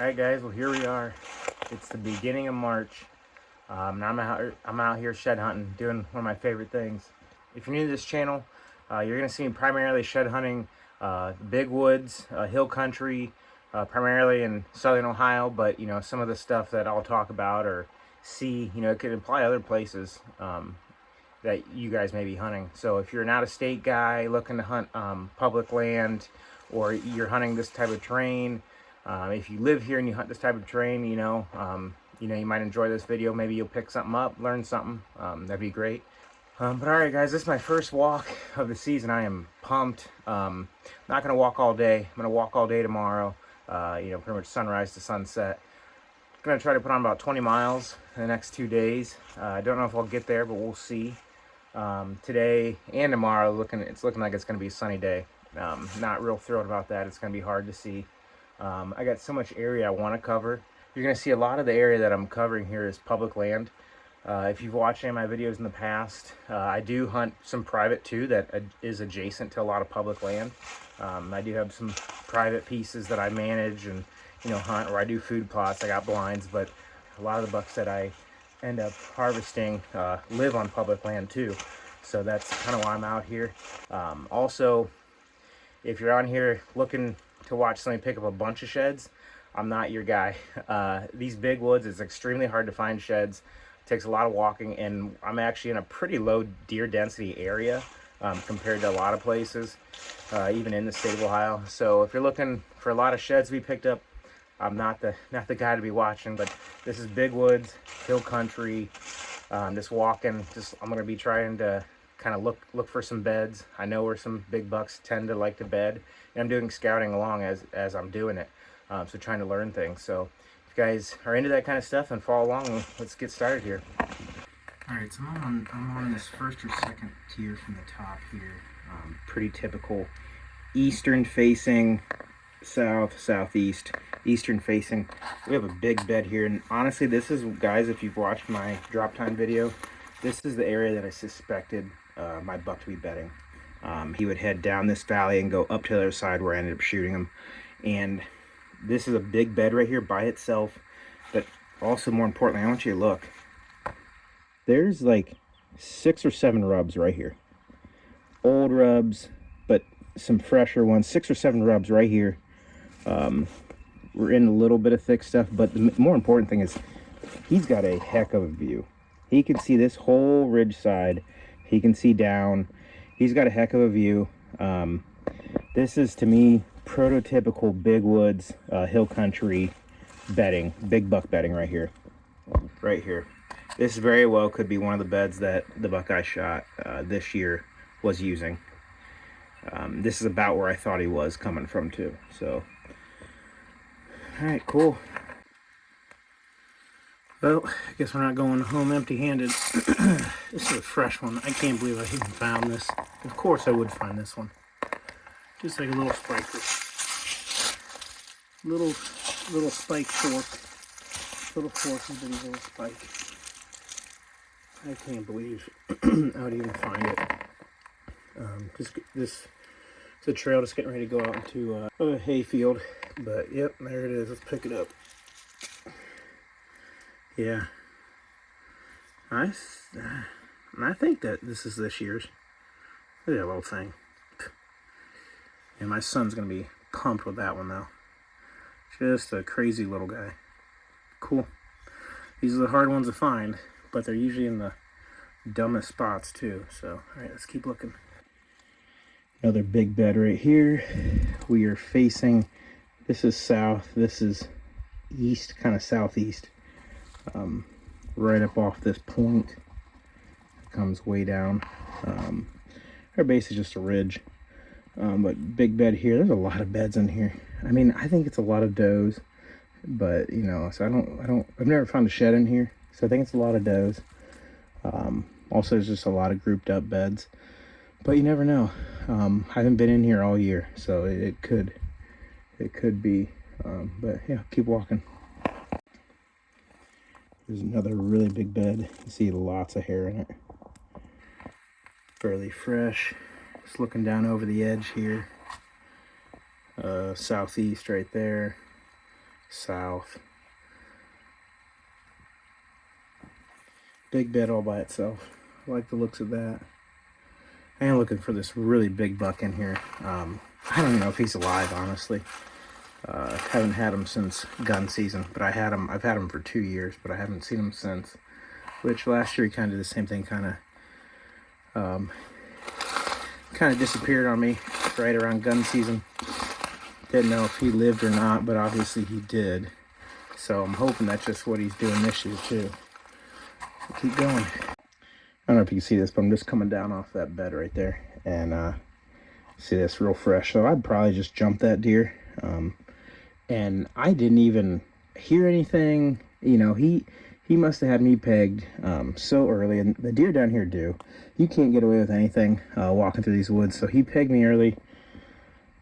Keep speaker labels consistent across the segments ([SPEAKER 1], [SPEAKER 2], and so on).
[SPEAKER 1] Alright guys, well here we are. It's the beginning of March. And I'm out here shed hunting, doing one of my favorite things. If you're new to this channel, you're going to see me primarily shed hunting big woods, hill country, primarily in southern Ohio, but some of the stuff that I'll talk about or see, it could imply other places that you guys may be hunting. So if you're an out-of-state guy looking to hunt public land, or you're hunting this type of terrain, if you live here and you hunt this type of terrain, you might enjoy this video. Maybe you'll pick something up, learn something. That'd be great. But all right, guys, this is my first walk of the season. I am pumped. Not gonna walk all day. I'm gonna walk all day tomorrow. Pretty much sunrise to sunset. Gonna try to put on about 20 miles in the next 2 days. I don't know if I'll get there, but we'll see. Today and tomorrow, it's looking like it's gonna be a sunny day. Not real thrilled about that. It's gonna be hard to see. I got so much area I want to cover. You're going to see a lot of the area that I'm covering here is public land. If you've watched any of my videos in the past, I do hunt some private too that is adjacent to a lot of public land. I do have some private pieces that I manage and hunt, or I do food plots. I got blinds, but a lot of the bucks that I end up harvesting live on public land too. So that's kind of why I'm out here. Also, if you're on here looking to watch somebody pick up a bunch of sheds, I'm not your guy. These big woods, it's extremely hard to find sheds. It takes a lot of walking, and I'm actually in a pretty low deer density area compared to a lot of places, even in the state of Ohio. So if you're looking for a lot of sheds to be picked up, I'm not the guy to be watching. But this is big woods, hill country. Just walking. I'm gonna be trying to kind of look for some beds. I know where some big bucks tend to like to bed, and I'm doing scouting along as I'm doing it, so trying to learn things. So if you guys are into that kind of stuff, and follow along, let's get started here. All right, so I'm on this first or second tier from the top here. Pretty typical eastern facing, southeast, eastern facing. We have a big bed here, and honestly, this is, guys, if you've watched my drop time video, this is the area that I suspected my buck to be bedding. He would head down this valley and go up to the other side where I ended up shooting him. And this is a big bed right here by itself. But also, more importantly, I want you to look. There's like 6 or 7 rubs right here. Old rubs, but some fresher ones. 6 or 7 rubs right here. We're in a little bit of thick stuff, but the more important thing is he's got a heck of a view. He can see this whole ridge side. He can see down. He's got a heck of a view. This is, to me, prototypical big woods, hill country bedding, big buck bedding right here. Right here. This very well could be one of the beds that the buck I shot this year was using. This is about where I thought he was coming from too. So, all right, cool. Well, I guess we're not going home empty-handed. This is a fresh one. I can't believe I even found this. Of course I would find this one. Just like a little spiker. Little spike fork. Little fork and a little spike. I can't believe I would even find it. This is a trail just getting ready to go out into a hay field. But yep, there it is. Let's pick it up. Yeah, I think that this is this year's. Look at that little thing. And my son's gonna be pumped with that one though. Just a crazy little guy. Cool. These are the hard ones to find, but they're usually in the dumbest spots too. So, all right, let's keep looking. Another big bed right here. We are facing, this is south, this is east, kind of southeast. Right up off this point, it comes way down. Our base is just a ridge, but big bed here. There's a lot of beds in here. I mean, I think it's a lot of does, but so I've never found a shed in here, so I think it's a lot of does. Also, there's just a lot of grouped up beds, but you never know. I haven't been in here all year, so it could be, but yeah, keep walking. There's another really big bed. You see lots of hair in it. Fairly fresh. Just looking down over the edge here. Southeast right there. south. Big bed all by itself. I like the looks of that. I am looking for this really big buck in here. I don't even know if he's alive, honestly. Haven't had him since gun season, but I've had him for 2 years, but I haven't seen him since. Which last year he kind of did the same thing, kind of disappeared on me right around gun season. Didn't know if he lived or not, but obviously he did. So I'm hoping that's just what he's doing this year too. So keep going. I don't know if you can see this, but I'm just coming down off that bed right there, and see this real fresh. So I'd probably just jump that deer. And I didn't even hear anything. You know, he must have had me pegged so early, and the deer down here do. You can't get away with anything walking through these woods. So he pegged me early.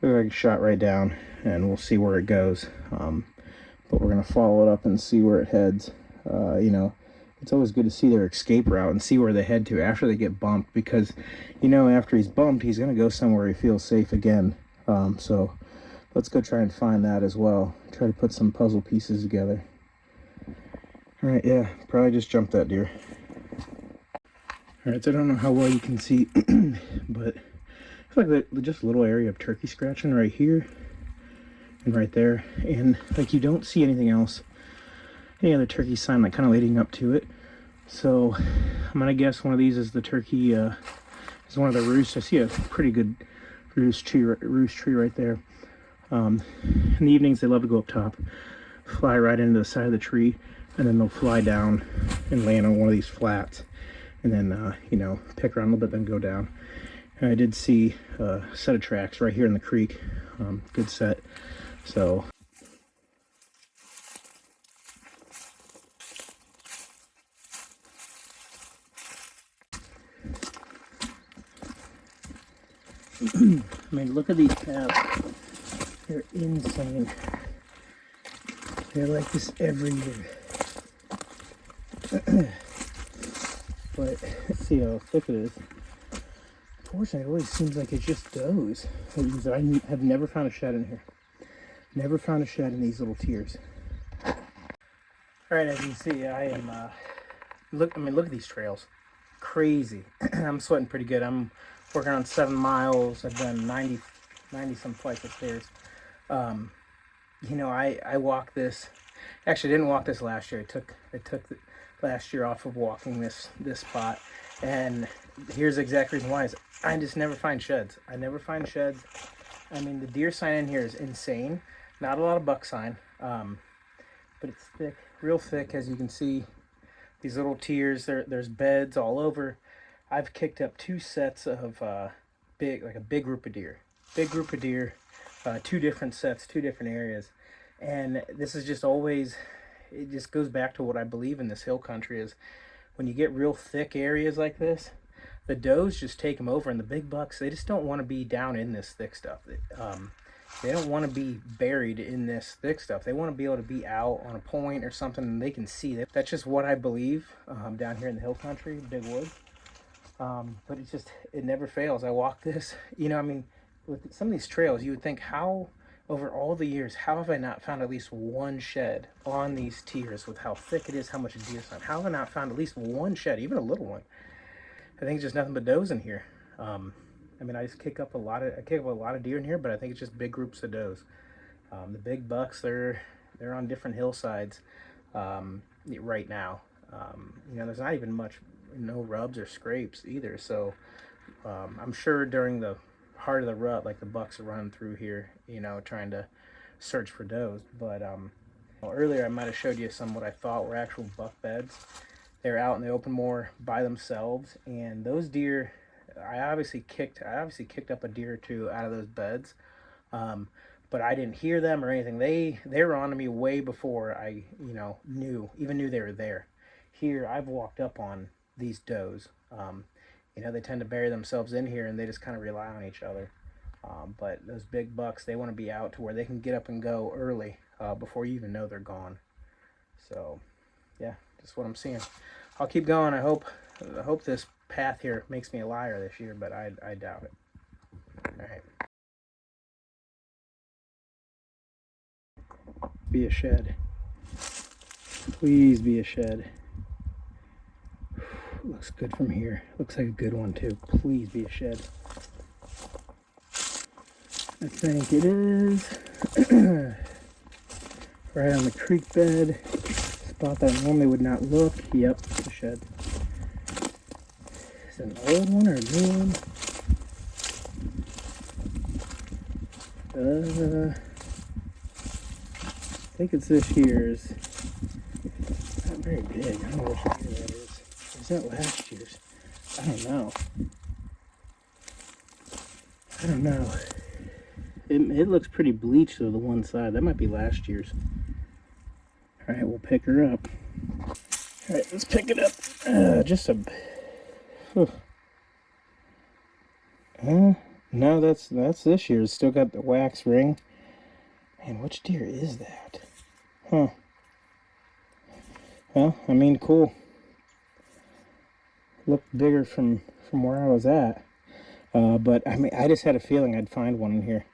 [SPEAKER 1] I shot right down, and we'll see where it goes. But we're gonna follow it up and see where it heads. You know, it's always good to see their escape route and see where they head to after they get bumped, because, you know, after he's bumped, he's gonna go somewhere he feels safe again. So let's go try and find that as well. Try to put some puzzle pieces together. All right, yeah, probably just jump that deer. All right, so I don't know how well you can see, but I feel like just a little area of turkey scratching right here and right there, and like you don't see anything else, any other turkey sign like kind of leading up to it. So I'm gonna guess one of these is the turkey, is one of the roosts. I see a pretty good roost tree right there. In the evenings they love to go up top, fly right into the side of the tree, and then they'll fly down and land on one of these flats, and then you know, pick around a little bit, then go down. And I did see a set of tracks right here in the creek. Good set. So I mean, look at these calves. They're insane. They're like this every year. But let's see how thick it is. Unfortunately, it always seems like it just does. I have never found a shed in here. Never found a shed in these little tiers. All right, as you can see, I am. Look at these trails. Crazy. I'm sweating pretty good. I'm working on 7 miles. I've done 90 some flights of stairs. You know, I walked this. Actually, I didn't walk this last year. I took the last year off of walking this spot, and here's the exact reason why: is I just never find sheds. I never find sheds. I mean, the deer sign in here is insane. Not a lot of buck sign, but it's thick, real thick, as you can see. These little tiers. There's beds all over. I've kicked up 2 sets of a big group of deer. 2 different sets, 2 different areas, and this is just always. It just goes back to what I believe in this hill country is when you get real thick areas like this, the does just take them over, and the big bucks, they just don't want to be down in this thick stuff. They don't want to be buried in this thick stuff. They want to be able to be out on a point or something and they can see that. That's just what I believe down here in the hill country, big woods. But it never fails. I walk this, you know, I mean, with some of these trails, you would think, how, over all the years, how have I not found at least one shed on these tiers with how thick it is, how much deer sign? How have I not found at least one shed, even a little one? I think it's just nothing but does in here. I mean, I kick up a lot of deer in here, but I think it's just big groups of does. The big bucks, they're on different hillsides right now. You know, there's not even much, no rubs or scrapes either. So I'm sure during the heart of the rut, like the bucks are running through here, you know, trying to search for does. But well, earlier I might have showed you some what I thought were actual buck beds. They're out in the open more by themselves, and those deer, I obviously kicked up a deer or 2 out of those beds, but I didn't hear them or anything. They were on to me way before I, you know, knew they were there. Here, I've walked up on these does. You know, they tend to bury themselves in here, and they just kind of rely on each other. But those big bucks, they want to be out to where they can get up and go early before you even know they're gone. So, yeah, just what I'm seeing. I'll keep going. I hope this path here makes me a liar this year, but I doubt it. All right.
[SPEAKER 2] Be a shed. Please be a shed. Looks good from here. Looks like a good one too. Please be a shed. I think it is. Right on the creek bed. Spot that I normally would not look. Yep, it's a shed. Is it an old one or a new one? I think it's this year's. Not very big. I don't know which year that is. Is that last year's? I don't know. I don't know. It looks pretty bleached though, the one side. That might be last year's. Alright, we'll pick her up. Alright, let's pick it up. Just a... no, that's this year's. Still got the wax ring. Man, which deer is that? Huh. Well, I mean, cool. Looked bigger from where I was at. But, I mean, I just had a feeling I'd find one in here.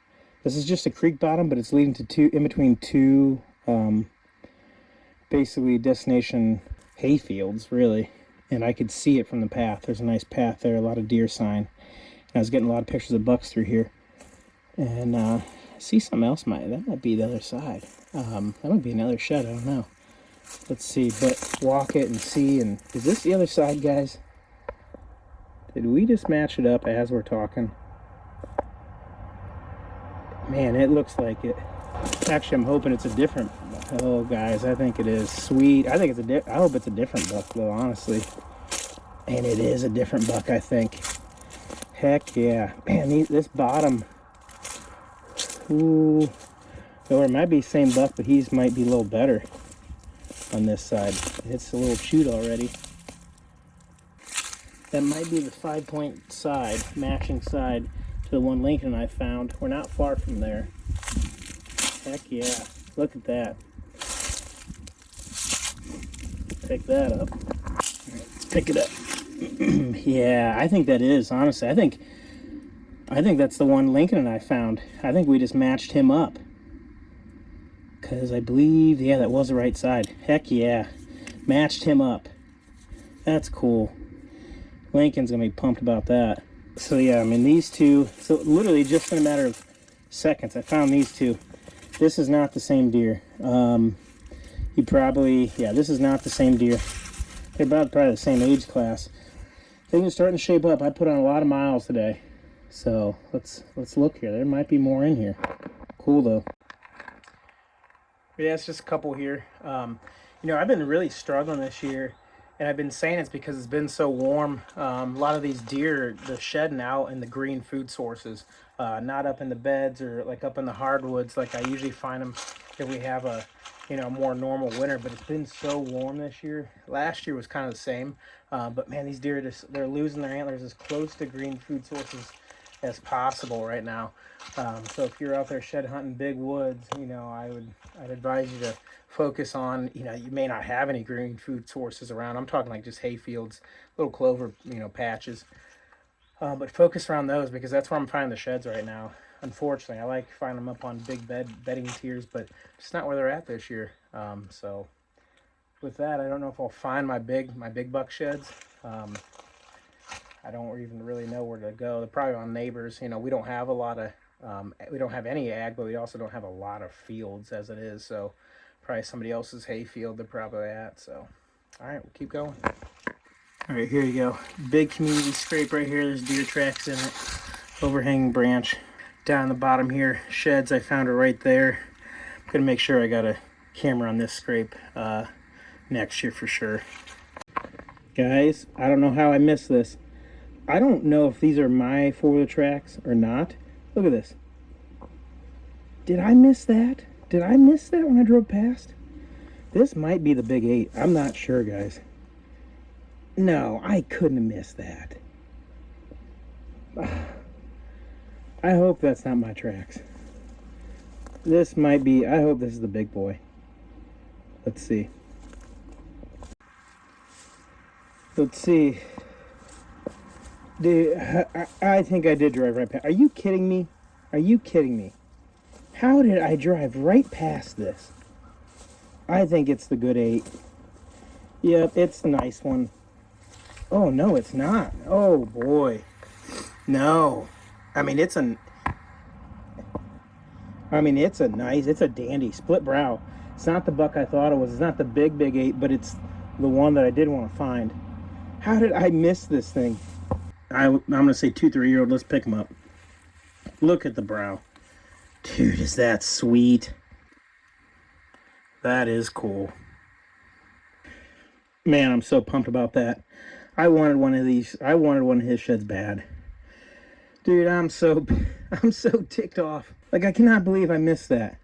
[SPEAKER 2] This is just a creek bottom, but it's leading to two, in between two, basically destination hayfields, really. And I could see it from the path. There's a nice path there, a lot of deer sign. And I was getting a lot of pictures of bucks through here. And, I see something else. That might be the other side. That might be another shed, I don't know. Let's see, but walk it and see. And is this the other side, guys? Did we just match it up as we're talking? Man, it looks like it. Actually, I'm hoping it's a different. Oh, guys, I think it is. Sweet. I think it's I hope it's a different buck, though, honestly. And it is a different buck, I think. Heck yeah. Man, this bottom. Ooh. Or it might be the same buck, but he might be a little better on this side. It's a little chewed already. That might be the 5-point side, matching side to the one Lincoln I found. We're not far from there. Heck yeah. Look at that. Pick that up. All right, let's pick it up. Yeah, I think that is, honestly. I think that's the one Lincoln and I found. I think we just matched him up. Because I believe, yeah, that was the right side. Heck yeah. Matched him up. That's cool. Lincoln's going to be pumped about that. So yeah, I mean, these two, so literally just in a matter of seconds, I found these two. This is not the same deer. He probably, yeah, this is not the same deer. They're about probably the same age class. Things are starting to shape up. I put on a lot of miles today. So let's look here. There might be more in here. Cool though. Yeah, it's just a couple here. You know, I've been really struggling this year. And I've been saying it's because it's been so warm. A lot of these deer, they're shedding out in the green food sources, not up in the beds or like up in the hardwoods like I usually find them if we have a, you know, more normal winter. But it's been so warm this year. Last year was kind of the same. But man, these deer they're losing their antlers as close to green food sources as possible right now. So if you're out there shed hunting big woods, you know, I'd advise you to focus on, you know, you may not have any green food sources around. I'm talking like just hay fields, little clover, you know, patches. But focus around those because that's where I'm finding the sheds right now. Unfortunately, I like finding them up on big bedding tiers, but it's not where they're at this year. So with that, I don't know if I'll find my big buck sheds. I don't even really know where to go. They're probably on neighbors. You know, we don't have a lot of, we don't have any ag, but we also don't have a lot of fields as it is. So probably somebody else's hay field they're probably at. So, all right, we'll keep going. All right, here you go. Big community scrape right here. There's deer tracks in it. Overhanging branch. Down the bottom here, sheds. I found it right there. I'm gonna make sure I got a camera on this scrape next year for sure. Guys, I don't know how I missed this. I don't know if these are my four-wheel tracks or not. Look at this. Did I miss that? Did I miss that when I drove past? This might be the Big 8. I'm not sure, guys. No, I couldn't have missed that. I hope that's not my tracks. This might be, I hope this is the big boy. Let's see. Let's see. Dude, I think I did drive right past. Are you kidding me? Are you kidding me? How did I drive right past this? I think it's the good 8. Yep, it's the nice one. Oh, no, it's not. Oh, boy. No. I mean, it's a nice, it's a dandy split brow. It's not the buck I thought it was. It's not the big 8, but it's the one that I did want to find. How did I miss this thing? I'm going to say 2-3-year-old. Let's pick him up. Look at the brow. Dude, is that sweet? That is cool. Man, I'm so pumped about that. I wanted one of these. I wanted one of his sheds bad. Dude, I'm so ticked off. Like, I cannot believe I missed that.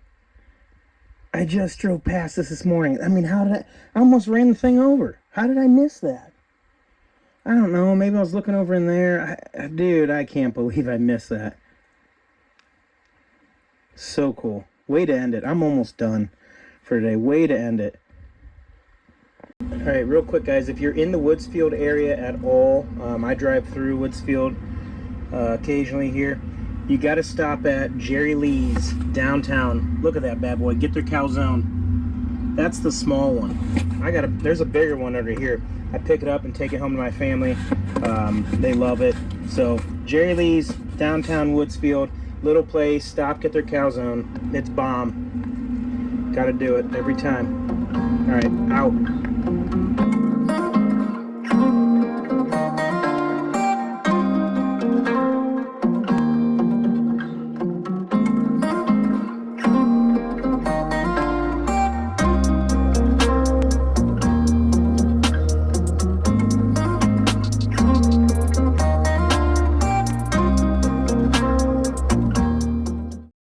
[SPEAKER 2] I just drove past this morning. I mean, how did I almost ran the thing over. How did I miss that? I don't know. Maybe I was looking over in there. Dude, I can't believe I missed that. So cool. Way to end it. I'm almost done for today. Way to end it. All right, real quick, guys. If you're in the Woodsfield area at all, I drive through Woodsfield occasionally here. You got to stop at Jerry Lee's downtown. Look at that bad boy. Get their calzone. That's the small one. There's a bigger one under here. I pick it up and take it home to my family. They love it. So Jerry Lee's downtown Woodsfield, little place. Stop, get their calzone. It's bomb. Got to do it every time. All right, out.